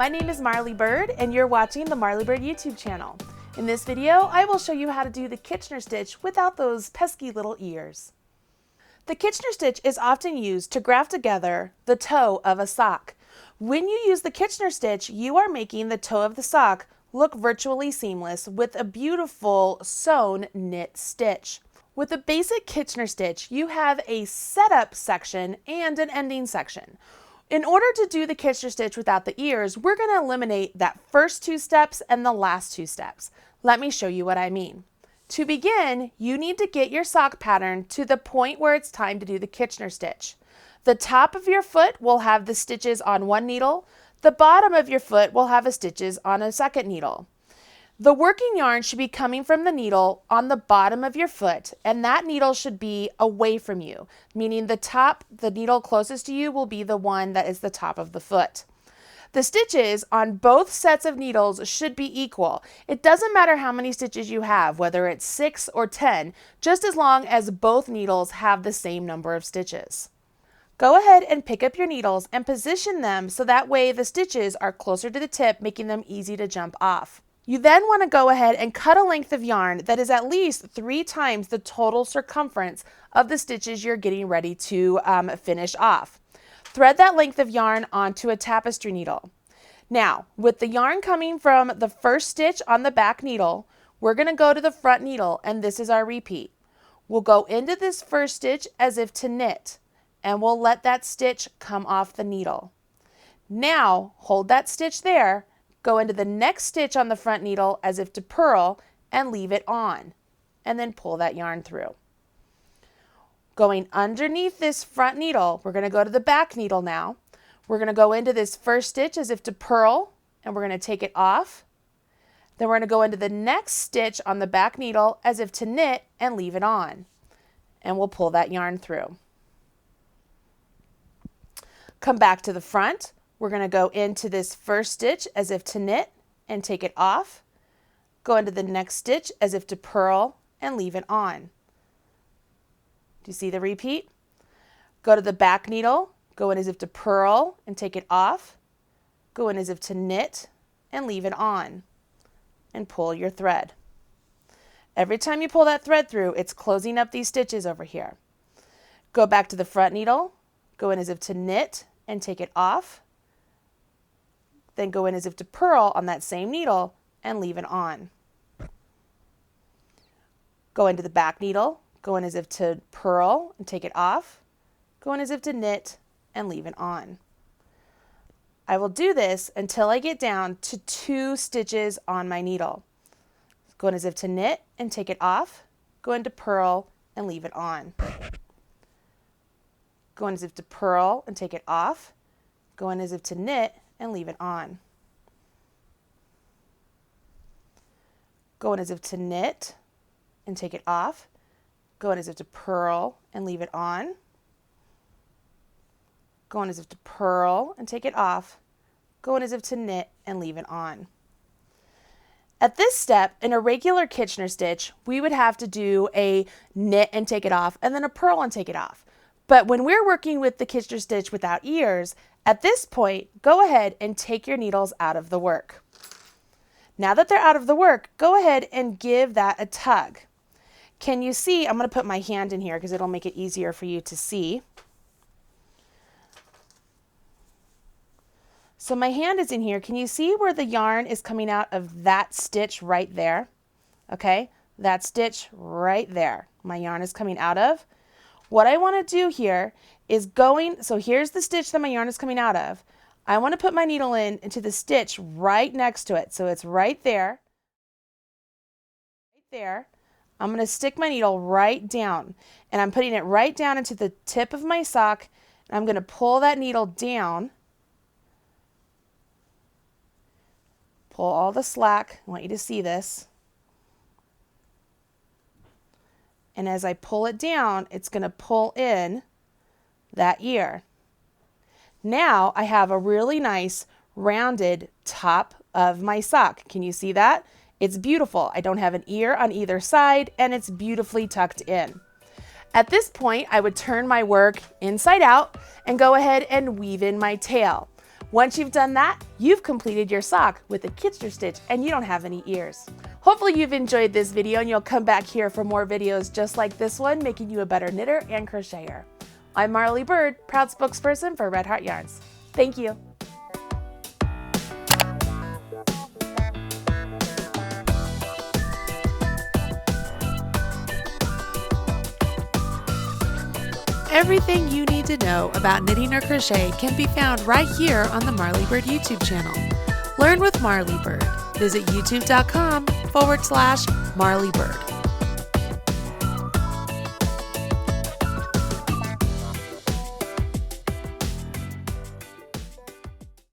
My name is Marley Bird and you're watching the Marley Bird YouTube channel. In this video, I will show you how to do the Kitchener stitch without those pesky little ears. The Kitchener stitch is often used to graft together the toe of a sock. When you use the Kitchener stitch, you are making the toe of the sock look virtually seamless with a beautiful sewn knit stitch. With a basic Kitchener stitch, you have a setup section and an ending section. In order to do the Kitchener stitch without the ears, we're going to eliminate that first two steps and the last two steps. Let me show you what I mean. To begin, you need to get your sock pattern to the point where it's time to do the Kitchener stitch. The top of your foot will have the stitches on one needle. The bottom of your foot will have the stitches on a second needle. The working yarn should be coming from the needle on the bottom of your foot, and that needle should be away from you, meaning the needle closest to you will be the one that is the top of the foot. The stitches on both sets of needles should be equal. It doesn't matter how many stitches you have, whether it's 6 or 10, just as long as both needles have the same number of stitches. Go ahead and pick up your needles and position them so that way the stitches are closer to the tip, making them easy to jump off. You then want to go ahead and cut a length of yarn that is at least 3 times the total circumference of the stitches you're getting ready to finish off. Thread that length of yarn onto a tapestry needle. Now, with the yarn coming from the first stitch on the back needle, we're going to go to the front needle, and this is our repeat. We'll go into this first stitch as if to knit, and we'll let that stitch come off the needle. Now, hold that stitch there. Go into the next stitch on the front needle as if to purl and leave it on, and then pull that yarn through. Going underneath this front needle, we're going to go to the back needle now. We're going to go into this first stitch as if to purl, and we're going to take it off. Then we're going to go into the next stitch on the back needle as if to knit and leave it on, and we'll pull that yarn through. Come back to the front. We're going to go into this first stitch as if to knit and take it off. Go into the next stitch as if to purl and leave it on. Do you see the repeat? Go to the back needle, go in as if to purl and take it off. Go in as if to knit and leave it on. And pull your thread. Every time you pull that thread through, it's closing up these stitches over here. Go back to the front needle, go in as if to knit and take it off. Then go in as if to purl on that same needle and leave it on. Go into the back needle, go in as if to purl and take it off. Go in as if to knit and leave it on. I will do this until I get down to 2 stitches on my needle. Go in as if to knit and take it off. Go into purl and leave it on. Go in as if to purl and take it off. Go in as if to knit and leave it on. Go in as if to knit and take it off. Go in as if to purl and leave it on. Go in as if to purl and take it off. Go in as if to knit and leave it on. At this step, in a regular Kitchener stitch, we would have to do a knit and take it off and then a purl and take it off. But when we're working with the Kitchener stitch without ears, at this point, go ahead and take your needles out of the work. Now that they're out of the work, go ahead and give that a tug. Can you see? I'm going to put my hand in here because it'll make it easier for you to see. So my hand is in here. Can you see where the yarn is coming out of that stitch right there? Okay, that stitch right there. My yarn is coming out of. What I want to do here is so here's the stitch that my yarn is coming out of. I want to put my needle into the stitch right next to it. So it's right there. Right there. I'm going to stick my needle right down, and I'm putting it right down into the tip of my sock, and I'm going to pull that needle down. Pull all the slack. I want you to see this. And as I pull it down, it's going to pull in that ear. Now I have a really nice rounded top of my sock. Can you see that? It's beautiful. I don't have an ear on either side, and it's beautifully tucked in. At this point, I would turn my work inside out and go ahead and weave in my tail. Once you've done that, you've completed your sock with a Kitchener stitch and you don't have any ears. Hopefully you've enjoyed this video and you'll come back here for more videos just like this one, making you a better knitter and crocheter. I'm Marley Bird, proud spokesperson for Red Heart Yarns. Thank you. Everything you need to know about knitting or crochet can be found right here on the Marley Bird YouTube channel. Learn with Marley Bird. Visit youtube.com/Marley Bird.